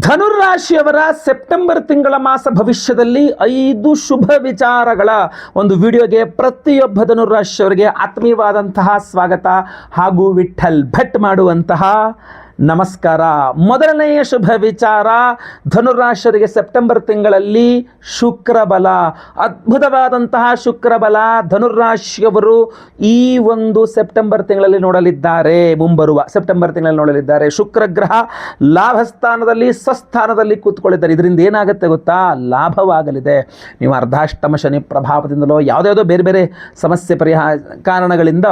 ಧನುರಾಶಿಯವರ September ತಿಂಗಳ ಮಾಸ ಭವಿಷ್ಯದಲ್ಲಿ 5 ಶುಭ ವಿಚಾರಗಳ ಒಂದು ವಿಡಿಯೋಗೆ ಪ್ರತಿಯೊಬ್ಬ ಧನುರಾಶಿಯವರಿಗೆ ಆತ್ಮೀಯವಾದಂತಹ ಸ್ವಾಗತ ಹಾಗೂ ವಿಠಲ್ ಭಟ್ ಮಾಡುವಂತಹ ನಮಸ್ಕಾರ. ಮೊದಲನೆಯ ಶುಭ ವಿಚಾರ, ಧನುರಾಶಿಯವರಿಗೆ ಸೆಪ್ಟೆಂಬರ್ ತಿಂಗಳಲ್ಲಿ ಶುಕ್ರಬಲ, ಅದ್ಭುತವಾದಂತಹ ಶುಕ್ರಬಲ ಧನುರಾಶಿಯವರು ಈ ಒಂದು ಸೆಪ್ಟೆಂಬರ್ ತಿಂಗಳಲ್ಲಿ ನೋಡಲಿದ್ದಾರೆ. ಮುಂಬರುವ ಸೆಪ್ಟೆಂಬರ್ ತಿಂಗಳಲ್ಲಿ ನೋಡಲಿದ್ದಾರೆ. ಶುಕ್ರ ಗ್ರಹ ಲಾಭಸ್ಥಾನದಲ್ಲಿ ಸ್ವಸ್ಥಾನದಲ್ಲಿ ಕೂತ್ಕೊಳ್ಳಿದ್ದಾರೆ. ಇದರಿಂದ ಏನಾಗುತ್ತೆ ಗೊತ್ತಾ? ಲಾಭವಾಗಲಿದೆ. ನೀವು ಅರ್ಧಾಷ್ಟಮ ಶನಿ ಪ್ರಭಾವದಿಂದಲೋ ಯಾವುದ್ಯಾವುದೋ ಬೇರೆ ಬೇರೆ ಸಮಸ್ಯೆ ಕಾರಣಗಳಿಂದ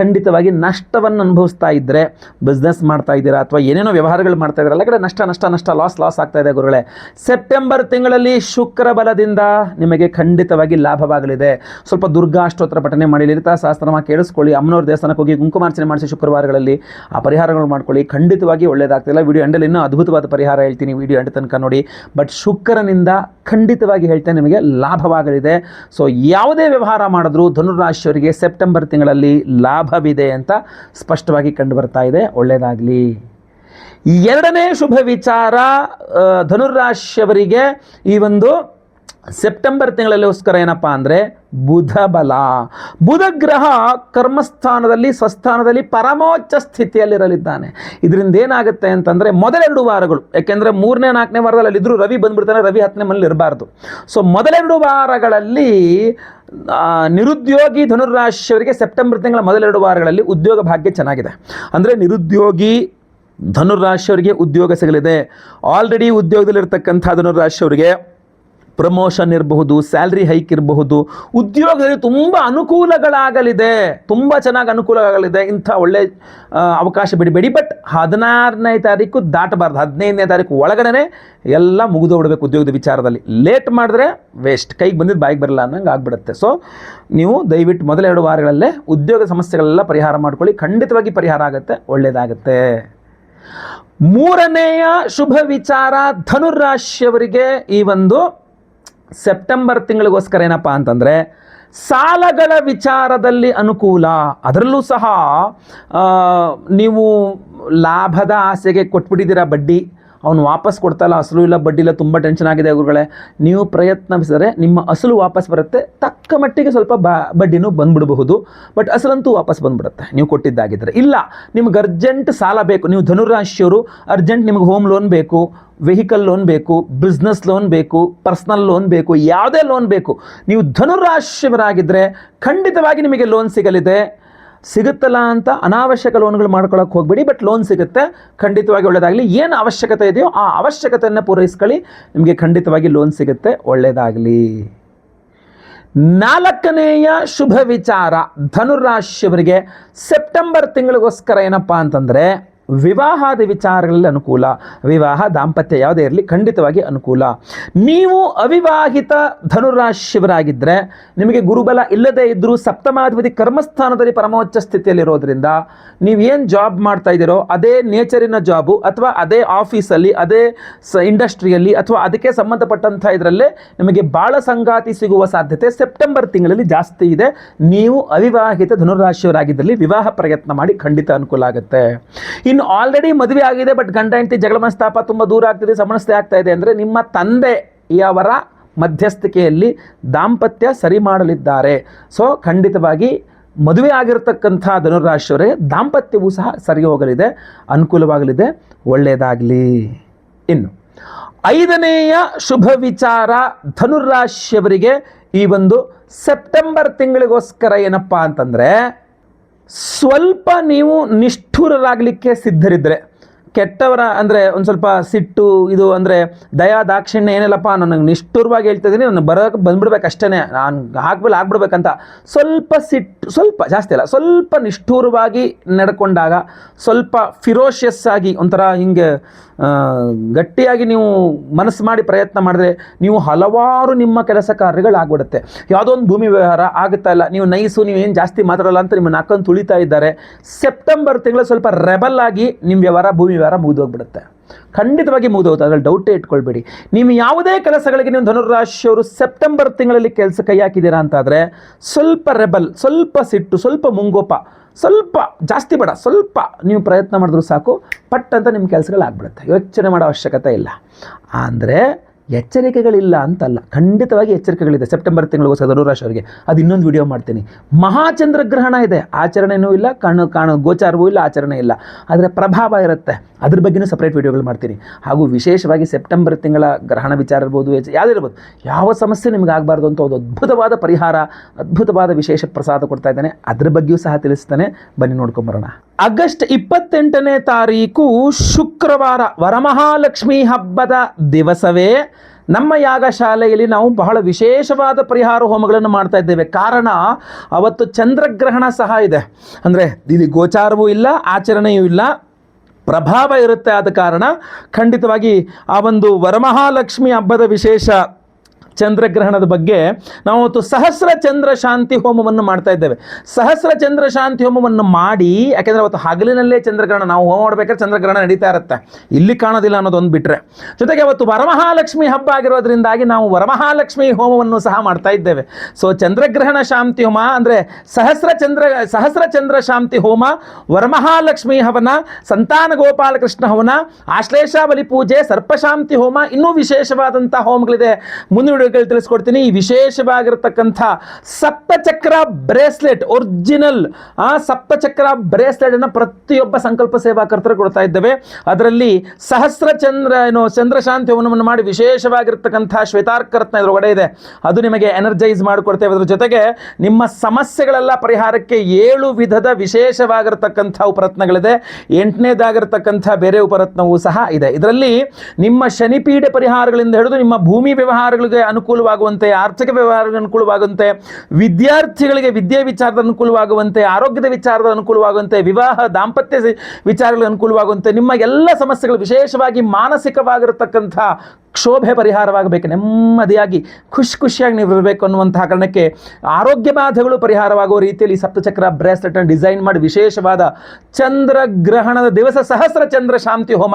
ಖಂಡಿತವಾಗಿ ನಷ್ಟವನ್ನು ಅನುಭವಿಸ್ತಾ ಇದ್ದರೆ, ಬಿಸ್ನೆಸ್ ಮಾಡ್ತಾ ಇದ್ದೀರಾ ಅಥವಾ ಏನೇನೋ ವ್ಯವಹಾರಗಳು ಮಾಡ್ತಾ ಇದ್ದೀರಾ, ಎಲ್ಲ ಕಡೆ ನಷ್ಟ ಲಾಸ್ ಆಗ್ತಾ ಇದೆ ಗುರುಗಳೇ. ಸೆಪ್ಟೆಂಬರ್ ತಿಂಗಳಲ್ಲಿ ಶುಕ್ರ ಬಲದಿಂದ ನಿಮಗೆ ಖಂಡಿತವಾಗಿ ಲಾಭವಾಗಲಿದೆ. ಸ್ವಲ್ಪ ದುರ್ಗಾ ಅಷ್ಟೋತ್ತರ ಪಠನೆ ಮಾಡಿ, ಲಲಿತಾ ಸಹಸ್ರನಾಮ ಕೇಳಿಸ್ಕೊಳ್ಳಿ, ಅಮ್ಮನವ್ರ ದೇವಸ್ಥಾನಕ್ಕೆ ಹೋಗಿ ಕುಂಕುಮಾರ್ಚನೆ ಮಾಡಿಸಿ ಶುಕ್ರವಾರಗಳಲ್ಲಿ ಆ ಪರಿಹಾರಗಳು ಮಾಡ್ಕೊಳ್ಳಿ. ಖಂಡಿತವಾಗಿ ಒಳ್ಳೆಯದಾಗ್ತಿಲ್ಲ. ವಿಡಿಯೋ ಎಂಡಲ್ಲಿ ಇನ್ನೂ ಅದ್ಭುತವಾದ ಪರಿಹಾರ ಹೇಳ್ತೀನಿ, ವಿಡಿಯೋ ಎಂಡ್ ತನಕ ನೋಡಿ. ಬಟ್ ಶುಕ್ರನಿಂದ ಖಂಡಿತವಾಗಿ ಹೇಳ್ತೇನೆ ನಿಮಗೆ ಲಾಭವಾಗಲಿದೆ. ಸೊ ಯಾವುದೇ ವ್ಯವಹಾರ ಮಾಡಿದ್ರೂ ಧನುರಾಶಿಯವರಿಗೆ ಸೆಪ್ಟೆಂಬರ್ ತಿಂಗಳಲ್ಲಿ ಲಾಭವಿದೆ ಅಂತ ಸ್ಪಷ್ಟವಾಗಿ ಕಂಡು ಬರ್ತಾ ಇದೆ. ಒಳ್ಳೆಯದಾಗಲಿ. ಎರಡನೇ ಶುಭ ವಿಚಾರ, ಧನುರಾಶಿಯವರಿಗೆ ಈ ಒಂದು ಸೆಪ್ಟೆಂಬರ್ ತಿಂಗಳಲ್ಲಿಗೋಸ್ಕರ ಏನಪ್ಪ ಅಂದರೆ ಬುಧ ಬಲ. ಬುಧ ಗ್ರಹ ಕರ್ಮಸ್ಥಾನದಲ್ಲಿ ಸ್ವಸ್ಥಾನದಲ್ಲಿ ಪರಮೋಚ್ಚ ಸ್ಥಿತಿಯಲ್ಲಿರಲಿದ್ದಾನೆ. ಇದರಿಂದ ಏನಾಗುತ್ತೆ ಅಂತಂದರೆ ಮೊದಲೆರಡು ವಾರಗಳು, ಯಾಕೆಂದರೆ 3ನೇ 4ನೇ ವಾರದಲ್ಲಿ ಅಲ್ಲಿದ್ದರೂ ರವಿ ಬಂದುಬಿಡ್ತಾನೆ, ರವಿ 10ನೇ ಮನೇಲಿ ಇರಬಾರ್ದು. ಸೊ ಮೊದಲೆರಡು ವಾರಗಳಲ್ಲಿ ನಿರುದ್ಯೋಗಿ ಧನುರಾಶಿಯವರಿಗೆ ಸೆಪ್ಟೆಂಬರ್ ತಿಂಗಳ ಮೊದಲೆರಡು ವಾರಗಳಲ್ಲಿ ಉದ್ಯೋಗ ಭಾಗ್ಯ ಚೆನ್ನಾಗಿದೆ. ಅಂದರೆ ನಿರುದ್ಯೋಗಿ ಧನುರಾಶಿಯವರಿಗೆ ಉದ್ಯೋಗ ಸಿಗಲಿದೆ. ಆಲ್ರೆಡಿ ಉದ್ಯೋಗದಲ್ಲಿರ್ತಕ್ಕಂಥ ಧನುರಾಶಿಯವರಿಗೆ ಪ್ರಮೋಷನ್ ಇರಬಹುದು, ಸ್ಯಾಲ್ರಿ ಹೈಕ್ ಇರಬಹುದು, ಉದ್ಯೋಗದಲ್ಲಿ ತುಂಬ ಅನುಕೂಲಗಳಾಗಲಿದೆ, ತುಂಬ ಚೆನ್ನಾಗಿ ಅನುಕೂಲವಾಗಲಿದೆ. ಇಂಥ ಒಳ್ಳೆ ಅವಕಾಶ ಬಿಡಬೇಡಿ. ಬಟ್ 16ನೇ ತಾರೀಕು ದಾಟಬಾರ್ದು. 15ನೇ ತಾರೀಕು ಒಳಗಡೆ ಎಲ್ಲ ಮುಗಿದೋಗ್ಬಿಡ್ಬೇಕು ಉದ್ಯೋಗದ ವಿಚಾರದಲ್ಲಿ. ಲೇಟ್ ಮಾಡಿದ್ರೆ ವೇಸ್ಟ್, ಕೈಗೆ ಬಂದಿದ್ದು ಬಾಯಿಗೆ ಬರಲ್ಲ ಅನ್ನಂಗೆ ಆಗ್ಬಿಡುತ್ತೆ. ಸೊ ನೀವು ದಯವಿಟ್ಟು ಮೊದಲೆರಡು ವಾರಗಳಲ್ಲೇ ಉದ್ಯೋಗ ಸಮಸ್ಯೆಗಳೆಲ್ಲ ಪರಿಹಾರ ಮಾಡ್ಕೊಳ್ಳಿ. ಖಂಡಿತವಾಗಿ ಪರಿಹಾರ ಆಗುತ್ತೆ, ಒಳ್ಳೆಯದಾಗುತ್ತೆ. ಮೂರನೆಯ ಶುಭ ವಿಚಾರ, ಧನುರಾಶಿಯವರಿಗೆ ಈ ಒಂದು ಸೆಪ್ಟೆಂಬರ್ ತಿಂಗಳಿಗೋಸ್ಕರ ಏನಪ್ಪ ಅಂತಂದರೆ ಸಾಲಗಳ ವಿಚಾರದಲ್ಲಿ ಅನುಕೂಲ. ಅದರಲ್ಲೂ ಸಹ ನೀವು ಲಾಭದ ಆಸೆಗೆ ಕೊಟ್ಬಿಟ್ಟಿದ್ದೀರಾ ಬಡ್ಡಿ, ಅವನು ವಾಪಸ್ ಕೊಡ್ತಾಯಿಲ್ಲ, ಅಸಲು ಇಲ್ಲ ಬಡ್ಡಿ ಇಲ್ಲ, ತುಂಬ ಟೆನ್ಷನ್ ಆಗಿದೆ ಗುರುಗಳೇ. ನೀವು ಪ್ರಯತ್ನಿಸಿದರೆ ನಿಮ್ಮ ಅಸಲು ವಾಪಸ್ ಬರುತ್ತೆ. ತಕ್ಕ ಮಟ್ಟಿಗೆ ಸ್ವಲ್ಪ ಬಡ್ಡಿನೂ ಬಂದುಬಿಡಬಹುದು, ಬಟ್ ಅಸಲಂತೂ ವಾಪಸ್ ಬಂದುಬಿಡುತ್ತೆ ನೀವು ಕೊಟ್ಟಿದ್ದಾಗಿದ್ದರೆ. ಇಲ್ಲ ನಿಮ್ಗೆ ಅರ್ಜೆಂಟ್ ಸಾಲ ಬೇಕು, ನೀವು ಧನುರಾಶಿಯವರು ಅರ್ಜೆಂಟ್ ನಿಮಗೆ ಹೋಮ್ ಲೋನ್ ಬೇಕು, ವೆಹಿಕಲ್ ಲೋನ್ ಬೇಕು, ಬಿಸ್ನೆಸ್ ಲೋನ್ ಬೇಕು, ಪರ್ಸ್ನಲ್ ಲೋನ್ ಬೇಕು, ಯಾವುದೇ ಲೋನ್ ಬೇಕು, ನೀವು ಧನುರಾಶಿಯವರಾಗಿದ್ದರೆ ಖಂಡಿತವಾಗಿ ನಿಮಗೆ ಲೋನ್ ಸಿಗಲಿದೆ. ಸಿಗುತ್ತಲ್ಲ ಅಂತ ಅನಾವಶ್ಯಕ ಲೋನ್ಗಳು ಮಾಡ್ಕೊಳ್ಳೋಕೆ ಹೋಗಬೇಡಿ, ಬಟ್ ಲೋನ್ ಸಿಗುತ್ತೆ. ಖಂಡಿತವಾಗಿ ಒಳ್ಳೆಯದಾಗಲಿ. ಏನು ಅವಶ್ಯಕತೆ ಇದೆಯೋ ಆ ಅವಶ್ಯಕತೆಯನ್ನು ಪೂರೈಸ್ಕೊಳ್ಳಿ, ನಿಮಗೆ ಖಂಡಿತವಾಗಿ ಲೋನ್ ಸಿಗುತ್ತೆ. ಒಳ್ಳೆಯದಾಗಲಿ. ನಾಲ್ಕನೆಯ ಶುಭ ವಿಚಾರ, ಧನುರಾಶಿಯವರಿಗೆ ಸೆಪ್ಟೆಂಬರ್ ತಿಂಗಳಿಗೋಸ್ಕರ ಏನಪ್ಪ ಅಂತಂದರೆ ವಿವಾಹದ ವಿಚಾರಗಳಲ್ಲಿ ಅನುಕೂಲ. ವಿವಾಹ ದಾಂಪತ್ಯ ಯಾವುದೇ ಇರಲಿ ಖಂಡಿತವಾಗಿ ಅನುಕೂಲ. ನೀವು ಅವಿವಾಹಿತ ಧನುರಾಶಿಯವರಾಗಿದ್ದರೆ ನಿಮಗೆ ಗುರುಬಲ ಇಲ್ಲದೇ ಇದ್ದರೂ ಸಪ್ತಮಾಧಿಪತಿ ಕರ್ಮಸ್ಥಾನದಲ್ಲಿ ಪರಮೋಚ್ಚ ಸ್ಥಿತಿಯಲ್ಲಿರೋದ್ರಿಂದ ನೀವೇನು ಜಾಬ್ ಮಾಡ್ತಾ ಇದ್ದೀರೋ ಅದೇ ನೇಚರಿನ ಜಾಬು ಅಥವಾ ಅದೇ ಆಫೀಸಲ್ಲಿ, ಅದೇ ಇಂಡಸ್ಟ್ರಿಯಲ್ಲಿ ಅಥವಾ ಅದಕ್ಕೆ ಸಂಬಂಧಪಟ್ಟಂಥ ಇದರಲ್ಲೇ ನಿಮಗೆ ಬಾಳ ಸಂಗಾತಿ ಸಿಗುವ ಸಾಧ್ಯತೆ ಸೆಪ್ಟೆಂಬರ್ ತಿಂಗಳಲ್ಲಿ ಜಾಸ್ತಿ ಇದೆ. ನೀವು ಅವಿವಾಹಿತ ಧನುರಾಶಿಯವರಾಗಿದ್ದಲ್ಲಿ ವಿವಾಹ ಪ್ರಯತ್ನ ಮಾಡಿ, ಖಂಡಿತ ಅನುಕೂಲ ಆಗುತ್ತೆ. ಇನ್ನು ಆಲ್ರೆಡಿ ಮದುವೆ ಆಗಿದೆ ಬಟ್ ಗಂಡ ಹೆಂಡತಿ ಜಗಳ ಮನಸ್ತಾಪ ತುಂಬ ದೂರ ಆಗ್ತಿದೆ, ಸಮಸ್ಯೆ ಆಗ್ತಾ ಇದೆ ಅಂದರೆ ನಿಮ್ಮ ತಂದೆಯವರ ಮಧ್ಯಸ್ಥಿಕೆಯಲ್ಲಿ ದಾಂಪತ್ಯ ಸರಿ ಮಾಡಲಿದ್ದಾರೆ. ಸೊ ಖಂಡಿತವಾಗಿ ಮದುವೆ ಆಗಿರತಕ್ಕಂಥ ಧನುರಾಶಿಯವರಿಗೆ ದಾಂಪತ್ಯವೂ ಸಹ ಸರಿ ಹೋಗಲಿದೆ, ಅನುಕೂಲವಾಗಲಿದೆ. ಒಳ್ಳೆಯದಾಗಲಿ. ಇನ್ನು ಐದನೆಯ ಶುಭ ವಿಚಾರ, ಧನುರಾಶಿಯವರಿಗೆ ಈ ಒಂದು ಸೆಪ್ಟೆಂಬರ್ ತಿಂಗಳಿಗೋಸ್ಕರ ಏನಪ್ಪ ಅಂತಂದರೆ ಸ್ವಲ್ಪ ನೀವು ನಿಷ್ಠುರರಾಗಲಿಕ್ಕೆ ಸಿದ್ಧರಿದ್ದರೆ, ಕೆಟ್ಟವರ ಅಂದರೆ ಒಂದು ಸ್ವಲ್ಪ ಸಿಟ್ಟು ಇದು ಅಂದರೆ ದಯಾ ದಾಕ್ಷಿಣ್ಯ ಏನಿಲ್ಲಪ್ಪ, ನನಗೆ ನಿಷ್ಠುರವಾಗಿ ಹೇಳ್ತಾ ಇದ್ದೀನಿ, ನಾನು ಬಂದ್ಬಿಡ್ಬೇಕು ಅಷ್ಟೇ, ನಾನು ಆಗ್ಬಿಡ್ಬೇಕಂತ ಸ್ವಲ್ಪ ಸಿಟ್ಟು, ಸ್ವಲ್ಪ ಜಾಸ್ತಿ ಅಲ್ಲ, ಸ್ವಲ್ಪ ನಿಷ್ಠುರವಾಗಿ ನಡ್ಕೊಂಡಾಗ, ಸ್ವಲ್ಪ ಫಿರೋಷಿಯಸ್ ಆಗಿ ಒಂಥರ ಹಿಂಗೆ ಗಟ್ಟಿಯಾಗಿ ನೀವು ಮನಸ್ಸು ಮಾಡಿ ಪ್ರಯತ್ನ ಮಾಡಿದ್ರೆ ನೀವು ಹಲವಾರು ನಿಮ್ಮ ಕೆಲಸ ಕಾರ್ಯಗಳಾಗ್ಬಿಡುತ್ತೆ. ಯಾವುದೋ ಒಂದು ಭೂಮಿ ವ್ಯವಹಾರ ಆಗುತ್ತಾ ಇಲ್ಲ, ನೀವು ನೈಸು, ನೀವೇನು ಜಾಸ್ತಿ ಮಾತಾಡಲ್ಲ ಅಂತ ನಿಮ್ಮ ನಾಕನ್ನು ತುಳಿತಾ ಇದ್ದಾರೆ, ಸೆಪ್ಟೆಂಬರ್ ತಿಂಗಳು ಸ್ವಲ್ಪ ರೆಬಲ್ ಆಗಿ ನಿಮ್ಮ ವ್ಯವಹಾರ ಭೂಮಿ ವ್ಯವಹಾರ ಮುಗಿದೋಗ್ಬಿಡುತ್ತೆ. ಖಂಡಿತವಾಗಿ ಮುಗಿದೋಗುತ್ತೆ, ಅದರಲ್ಲಿ ಡೌಟೇ ಇಟ್ಕೊಳ್ಬೇಡಿ. ನೀವು ಯಾವುದೇ ಕೆಲಸಗಳಿಗೆ ನೀವು ಧನುರಾಶಿಯವರು ಸೆಪ್ಟೆಂಬರ್ ತಿಂಗಳಲ್ಲಿ ಕೆಲಸ ಕೈ ಹಾಕಿದ್ದೀರಾ ಅಂತಾದರೆ ಸ್ವಲ್ಪ ರೆಬಲ್, ಸ್ವಲ್ಪ ಸಿಟ್ಟು, ಸ್ವಲ್ಪ ಮುಂಗೋಪ ಸ್ವಲ್ಪ ಜಾಸ್ತಿ ಬೇಡ, ಸ್ವಲ್ಪ ನೀವು ಪ್ರಯತ್ನ ಮಾಡಿದ್ರೂ ಸಾಕು, ಪಟ್ ಅಂತ ನಿಮ್ಮ ಕೆಲಸಗಳಾಗ್ಬಿಡುತ್ತೆ. ಯೋಚನೆ ಮಾಡೋ ಅವಶ್ಯಕತೆ ಇಲ್ಲ. ಅಂದರೆ ಎಚ್ಚರಿಕೆಗಳಿಲ್ಲ ಅಂತಲ್ಲ, ಖಂಡಿತವಾಗಿ ಎಚ್ಚರಿಕೆಗಳಿದೆ. ಸೆಪ್ಟೆಂಬರ್ ತಿಂಗಳಿಗೋಸ್ಕರ ಧನುರಾಶಿಯವರಿಗೆ ಅದು ಇನ್ನೊಂದು ವಿಡಿಯೋ ಮಾಡ್ತೀನಿ. ಮಹಾಚಂದ್ರಗ್ರಹಣ ಇದೆ, ಆಚರಣೆಯೂ ಇಲ್ಲ, ಗೋಚಾರವೂ ಇಲ್ಲ, ಆಚರಣೆ ಇಲ್ಲ, ಆದರೆ ಪ್ರಭಾವ ಇರುತ್ತೆ. ಅದ್ರ ಬಗ್ಗೆಯೂ ಸಪ್ರೇಟ್ ವಿಡಿಯೋಗಳು ಮಾಡ್ತೀನಿ. ಹಾಗೂ ವಿಶೇಷವಾಗಿ ಸೆಪ್ಟೆಂಬರ್ ತಿಂಗಳ ಗ್ರಹಣ ವಿಚಾರ ಇರ್ಬೋದು, ಯಾವುದಿರ್ಬೋದು, ಯಾವ ಸಮಸ್ಯೆ ನಿಮ್ಗೆ ಆಗಬಾರ್ದು ಅಂತ ಒಂದು ಅದ್ಭುತವಾದ ಪರಿಹಾರ, ಅದ್ಭುತವಾದ ವಿಶೇಷ ಪ್ರಸಾದ ಕೊಡ್ತಾ ಇದ್ದಾನೆ. ಅದ್ರ ಬಗ್ಗೆಯೂ ಸಹ ತಿಳಿಸ್ತಾನೆ, ಬನ್ನಿ ನೋಡ್ಕೊಂಬರೋಣ. ಆಗಸ್ಟ್ 28ನೇ ತಾರೀಕು ಶುಕ್ರವಾರ, ವರಮಹಾಲಕ್ಷ್ಮಿ ಹಬ್ಬದ ದಿವಸವೇ ನಮ್ಮ ಯಾಗಶಾಲೆಯಲ್ಲಿ ನಾವು ಬಹಳ ವಿಶೇಷವಾದ ಪರಿಹಾರ ಹೋಮಗಳನ್ನು ಮಾಡ್ತಾ ಇದ್ದೇವೆ. ಕಾರಣ ಅವತ್ತು ಚಂದ್ರಗ್ರಹಣ ಸಹ ಇದೆ. ಅಂದರೆ ಇಲ್ಲಿ ಗೋಚಾರವೂ ಇಲ್ಲ, ಆಚರಣೆಯೂ ಇಲ್ಲ, ಪ್ರಭಾವ ಇರುತ್ತೆ. ಆದ ಕಾರಣ ಖಂಡಿತವಾಗಿ ಆ ಒಂದು ವರಮಹಾಲಕ್ಷ್ಮಿ ಹಬ್ಬದ ವಿಶೇಷ ಚಂದ್ರಗ್ರಹಣದ ಬಗ್ಗೆ ನಾವು ಅವತ್ತು ಸಹಸ್ರ ಚಂದ್ರ ಶಾಂತಿ ಹೋಮವನ್ನು ಮಾಡ್ತಾ ಇದ್ದೇವೆ. ಸಹಸ್ರ ಚಂದ್ರ ಶಾಂತಿ ಹೋಮವನ್ನು ಮಾಡಿ, ಯಾಕೆಂದರೆ ಅವತ್ತು ಹಗಲಿನಲ್ಲೇ ಚಂದ್ರಗ್ರಹಣ, ನಾವು ಹೋಮ ಮಾಡಬೇಕಾದ್ರೆ ಚಂದ್ರಗ್ರಹಣ ನಡೀತಾ ಇರುತ್ತೆ, ಇಲ್ಲಿ ಕಾಣೋದಿಲ್ಲ ಅನ್ನೋದೊಂದು ಬಿಟ್ಟರೆ. ಜೊತೆಗೆ ಅವತ್ತು ವರಮಹಾಲಕ್ಷ್ಮಿ ಹಬ್ಬ ಆಗಿರೋದ್ರಿಂದಾಗಿ ನಾವು ವರಮಹಾಲಕ್ಷ್ಮಿ ಹೋಮವನ್ನು ಸಹ ಮಾಡ್ತಾ ಇದ್ದೇವೆ. ಸೊ ಚಂದ್ರಗ್ರಹಣ ಶಾಂತಿ ಹೋಮ ಅಂದರೆ ಸಹಸ್ರ ಚಂದ್ರ ಶಾಂತಿ ಹೋಮ, ವರಮಹಾಲಕ್ಷ್ಮಿ ಹವನ, ಸಂತಾನ ಗೋಪಾಲಕೃಷ್ಣ ಹವನ, ಆಶ್ಲೇಷಾವಲಿ ಪೂಜೆ, ಸರ್ಪಶಾಂತಿ ಹೋಮ, ಇನ್ನೂ ವಿಶೇಷವಾದಂಥ ಹೋಮಗಳಿದೆ. ಮುಂದಿನ ತಿಳಿಸ್ಕೊಡ್ತೀನಿ. ಈ ವಿಶೇಷವಾಗಿರತಕ್ಕಂಥ ಸಪ್ತಚಕ್ರ ಬ್ರೇಸ್ಲೆಟ್, ಒರಿಜಿನಲ್ ಸಪ್ತಚಕ್ರ ಬ್ರೇಸ್ಲೆಟ್ ಅನ್ನು ಪ್ರತಿಯೊಬ್ಬ ಸಂಕಲ್ಪ ಸೇವಾಕರ್ತರು ಕೊಡ್ತಾ ಇದ್ದೇವೆ. ಅದರಲ್ಲಿ ಸಹಸ್ರ ಚಂದ್ರಶಾಂತಿ ಹೋಮವನ್ನು ಮಾಡಿ ವಿಶೇಷವಾಗಿರ್ತಕ್ಕಂಥ ಶ್ವೇತಾರ್ಕರತ್ನ ಇದರೊಳಗಡೆ ಇದೆ, ಅದು ನಿಮಗೆ ಎನರ್ಜೈಸ್ ಮಾಡಿಕೊಡ್ತೇವೆ. ಅದರ ಜೊತೆಗೆ ನಿಮ್ಮ ಸಮಸ್ಯೆಗಳೆಲ್ಲ ಪರಿಹಾರಕ್ಕೆ 7 ವಿಧದ ವಿಶೇಷವಾಗಿರ್ತಕ್ಕಂಥ ಉಪರತ್ನಗಳಿದೆ. 8ನೇದಾಗಿರ್ತಕ್ಕಂಥ ಬೇರೆ ಉಪರತ್ನವೂ ಸಹ ಇದೆ. ಇದರಲ್ಲಿ ನಿಮ್ಮ ಶನಿಪೀಡೆ ಪರಿಹಾರಗಳಿಂದ ಹಿಡಿದು ನಿಮ್ಮ ಭೂಮಿ ವ್ಯವಹಾರಗಳಿಗೆ ಅನುಕೂಲವಾಗುವಂತೆ, ಆರ್ಥಿಕ ವ್ಯವಹಾರಗಳಿಗೆ ಅನುಕೂಲವಾಗುವಂತೆ, ವಿದ್ಯಾರ್ಥಿಗಳಿಗೆ ವಿದ್ಯೆ ವಿಚಾರದ ಅನುಕೂಲವಾಗುವಂತೆ, ಆರೋಗ್ಯದ ವಿಚಾರದ ಅನುಕೂಲವಾಗುವಂತೆ, ವಿವಾಹ ದಾಂಪತ್ಯ ವಿಚಾರಗಳಿಗೆ ಅನುಕೂಲವಾಗುವಂತೆ, ನಿಮ್ಮ ಎಲ್ಲ ಸಮಸ್ಯೆಗಳು, ವಿಶೇಷವಾಗಿ ಮಾನಸಿಕವಾಗಿರತಕ್ಕಂಥ ಕ್ಷೋಭೆ ಪರಿಹಾರವಾಗಬೇಕು, ನೆಮ್ಮದಿಯಾಗಿ ಖುಷಿಯಾಗಿ ನೀವು ಇರಬೇಕು ಅನ್ನುವಂತಹ ಕಾರಣಕ್ಕೆ ಆರೋಗ್ಯ ಬಾಧೆಗಳು ಪರಿಹಾರವಾಗುವ ರೀತಿಯಲ್ಲಿ ಸಪ್ತಚಕ್ರ ಬ್ರೇಸ್ಲೆಟನ್ನು ಡಿಸೈನ್ ಮಾಡಿ ವಿಶೇಷವಾದ ಚಂದ್ರಗ್ರಹಣದ ದಿವಸ ಸಹಸ್ರ ಚಂದ್ರ ಶಾಂತಿ ಹೋಮ,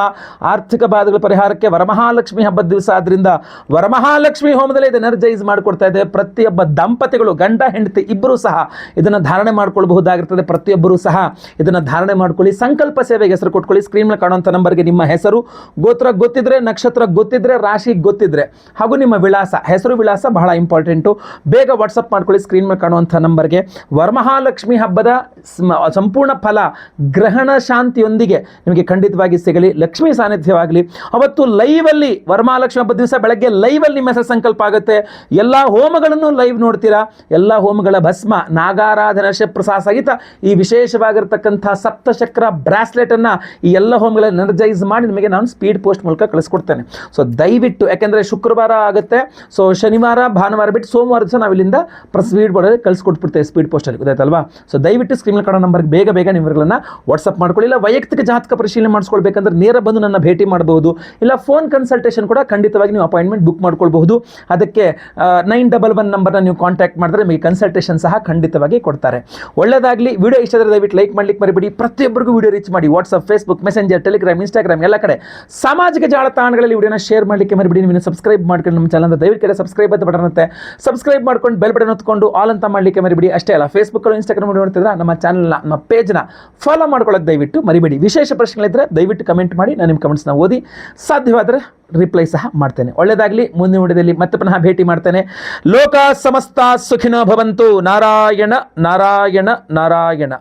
ಆರ್ಥಿಕ ಬಾಧೆಗಳ ಪರಿಹಾರಕ್ಕೆ ವರಮಹಾಲಕ್ಷ್ಮಿ ಹಬ್ಬದ ದಿವಸ ಆದ್ದರಿಂದ ವರಮಹಾಲಕ್ಷ್ಮಿ ಹೋಮದಲ್ಲಿ ಇದು ಎನರ್ಜೈಸ್ ಮಾಡಿಕೊಡ್ತಾ ಇದೆ. ಪ್ರತಿಯೊಬ್ಬ ದಂಪತಿಗಳು, ಗಂಡ ಹೆಂಡತಿ ಇಬ್ಬರೂ ಸಹ ಇದನ್ನು ಧಾರಣೆ ಮಾಡ್ಕೊಳ್ಬಹುದಾಗಿರ್ತದೆ. ಪ್ರತಿಯೊಬ್ಬರೂ ಸಹ ಇದನ್ನು ಧಾರಣೆ ಮಾಡ್ಕೊಳ್ಳಿ. ಸಂಕಲ್ಪ ಸೇವೆಗೆ ಹೆಸರು ಕೊಟ್ಕೊಳ್ಳಿ. ಸ್ಕ್ರೀನ್ ಕಾಣುವಂಥ ನಂಬರ್ಗೆ ನಿಮ್ಮ ಹೆಸರು, ಗೋತ್ರ ಗೊತ್ತಿದ್ರೆ, ನಕ್ಷತ್ರ ಗೊತ್ತಿದ್ರೆ, ರಾಶಿ ಗೊತ್ತಿದ್ರೆ ಹಾಗೂ ನಿಮ್ಮ ವಿಳಾಸ, ಹೆಸರು ವಿಳಾಸ ಬಹಳ ಇಂಪಾರ್ಟೆಂಟು, ಬೇಗ ವಾಟ್ಸಪ್ ಮಾಡ್ಕೊಳ್ಳಿ ಸ್ಕ್ರೀನ್ ಮೇಲೆ ಕಾಣುವಂಥ ನಂಬರ್ಗೆ. ವರಮಹಾಲಕ್ಷ್ಮಿ ಹಬ್ಬದ ಸಂಪೂರ್ಣ ಫಲ ಗ್ರಹಣ ಶಾಂತಿಯೊಂದಿಗೆ ನಿಮಗೆ ಖಂಡಿತವಾಗಿ ಸಿಗಲಿ, ಲಕ್ಷ್ಮೀ ಸಾನ್ನಿಧ್ಯವಾಗಲಿ. ಅವತ್ತು ಲೈವಲ್ಲಿ ವರಮಹಾಲಕ್ಷ್ಮಿ ಹಬ್ಬದ ದಿವಸ ಬೆಳಗ್ಗೆ ಲೈವಲ್ಲಿ ನಿಮ್ಮ ಹೆಸರು ಸಂಕಲ್ಪ ಆಗುತ್ತೆ. ಎಲ್ಲ ಹೋಮಗಳನ್ನು ಲೈವ್ ನೋಡ್ತೀರಾ. ಎಲ್ಲ ಹೋಮಗಳ ಭಸ್ಮ, ನಾಗಾರಾಧನ ಪ್ರಸಾದ ಸಹಿತ ಈ ವಿಶೇಷವಾಗಿರ್ತಕ್ಕಂಥ ಸಪ್ತಚಕ್ರ ಬ್ರಾಸ್ಲೆಟನ್ನು ಈ ಎಲ್ಲ ಹೋಮಗಳನ್ನು ಎನರ್ಜೈಸ್ ಮಾಡಿ ನಿಮಗೆ ನಾನು ಸ್ಪೀಡ್ ಪೋಸ್ಟ್ ಮೂಲಕ ಕಳಿಸ್ಕೊಡ್ತೇನೆ. ಸೊ ದಯವಿಟ್ಟು, ಯಾಕೆಂದರೆ ಶುಕ್ರವಾರ ಆಗುತ್ತೆ, ಸೊ ಶನಿವಾರ ಭಾನುವಾರ ಬಿಟ್ಟು ಸೋಮವಾರ ದಿವಸ ನಾವು ಇಲ್ಲಿಂದ ಸ್ಪೀಡ್ ಬೋರ್ಡಲ್ಲಿ ಕಳಿಸ್ಕೊಟ್ಬಿಡ್ತೇವೆ, ಸ್ಪೀಡ್ ಪೋಸ್ಟಲ್ಲಿ, ಗೊತ್ತಾಯ್ತಲ್ವಾ? ಸೊ ದಯವಿಟ್ಟು ಸ್ಕ್ರೀನ್ ಕಾಣೋ ನಂಬರ್ಗೆ ಬೇಗ ನಿಮ್ಮಗಳನ್ನು ವಾಟ್ಸಪ್ ಮಾಡ್ಕೊಳ್ಳಿ. ಇಲ್ಲ ವೈಯಕ್ತಿಕ ಜಾತಕ ಪರಿಶೀಲನೆ ಮಾಡಿಸ್ಕೊಳ್ಬೇಕಂದ್ರೆ ನೇರ ಬಂದು ನನ್ನ ಭೇಟಿ ಮಾಡಬಹುದು. ಇಲ್ಲ ಫೋನ್ ಕನ್ಸಲ್ಟೇಷನ್ ಕೂಡ ಖಂಡಿತವಾಗಿ ನೀವು ಅಪಾಯಿಂಟ್ಮೆಂಟ್ ಬುಕ್ ಮಾಡ್ಕೊಳ್ಬಹುದು. ಅದಕ್ಕೆ 911 ನಂಬರ್ನ ನೀವು ಕಾಂಟ್ಯಾಕ್ಟ್ ಮಾಡಿದ್ರೆ ನಿಮಗೆ ಕನ್ಸಲ್ಟೇಷನ್ ಸಹ ಖಂಡಿತವಾಗಿ ಕೊಡ್ತಾರೆ. ಒಳ್ಳೆಯದಾಗಲಿ. ವಿಡಿಯೋ ಇಷ್ಟ ಆದರೆ ದಯವಿಟ್ಟು ಲೈಕ್ ಮಾಡ್ಲಿಕ್ಕೆ ಮರಿಬೇಡಿ. ಪ್ರತಿಯೊಬ್ಬರಿಗೂ ವಿಡಿಯೋ ರೀಚ್ ಮಾಡಿ. WhatsApp, Facebook, messenger, Telegram, Instagram ಎಲ್ಲ ಕಡೆ ಸಾಮಾಜಿಕ ಜಾಲತಾಣಗಳಲ್ಲಿ ವಿಡಿಯೋನ ಶೇರ್ ಮಾಡಲಿಕ್ಕೆ ಮರಿಬೇಡಿ. ನೀವು ಸಬ್ಸ್ಕ್ರೈಬ್ ಮಾಡ್ಕೊಂಡು ನಮ್ಮ ಚಾನಲ್ ದಯವಿಟ್ಟು ಸಬ್ಸ್ಕ್ರೈಬ್ ಅಂತ ಬಟನ್ ಇರುತ್ತೆ, ಸಬ್ಸ್ಕ್ರೈಬ್ ಮಾಡ್ಕೊಂಡು ಬೆಲ್ ಬಟನ್ ಹೊತ್ಕೊಂಡು ಆಲ್ ಅಂತ ಮಾಡಲಿಕ್ಕೆ ಮರಿಬೇಡಿ. ಅಷ್ಟೇ ಅಲ್ಲ, ಫೇಸ್ಬುಕ್ ಇನ್ಸ್ಟಾಗ್ರಾಮ್ ನೋಡ್ತಿದ್ರೆ ನಮ್ಮ ಚಾನಲ್ನ, ನಮ್ಮ ಪೇಜ್ನ ಫಾಲೋ ಮಾಡ್ಕೊಳ್ಳೋಕೆ ದಯವಿಟ್ಟು ಮರಿಬೇಡಿ. ವಿಶೇಷ ಪ್ರಶ್ನೆಗಳಿದ್ದರೆ ದಯವಿಟ್ಟು ಕಮೆಂಟ್ ಮಾಡಿ, ನಾನು ನಿಮ್ಮ ಕಮೆಂಟ್ಸ್ನ ಓದಿ ಸಾಧ್ಯವಾದರೆ ರಿಪ್ಲೈ ಸಹ ಮಾಡ್ತೇನೆ. ಒಳ್ಳೆಯದಾಗಲಿ. ಮುಂದಿನ ವಿಡಿಯೋದಲ್ಲಿ ಮತ್ತೆ ಪುನಃ ಭೇಟಿ ಮಾಡ್ತೇನೆ. ಲೋಕ ಸಮಸ್ತ ಸುಖಿನೋ ಭವಂತು. ನಾರಾಯಣ ನಾರಾಯಣ ನಾರಾಯಣ.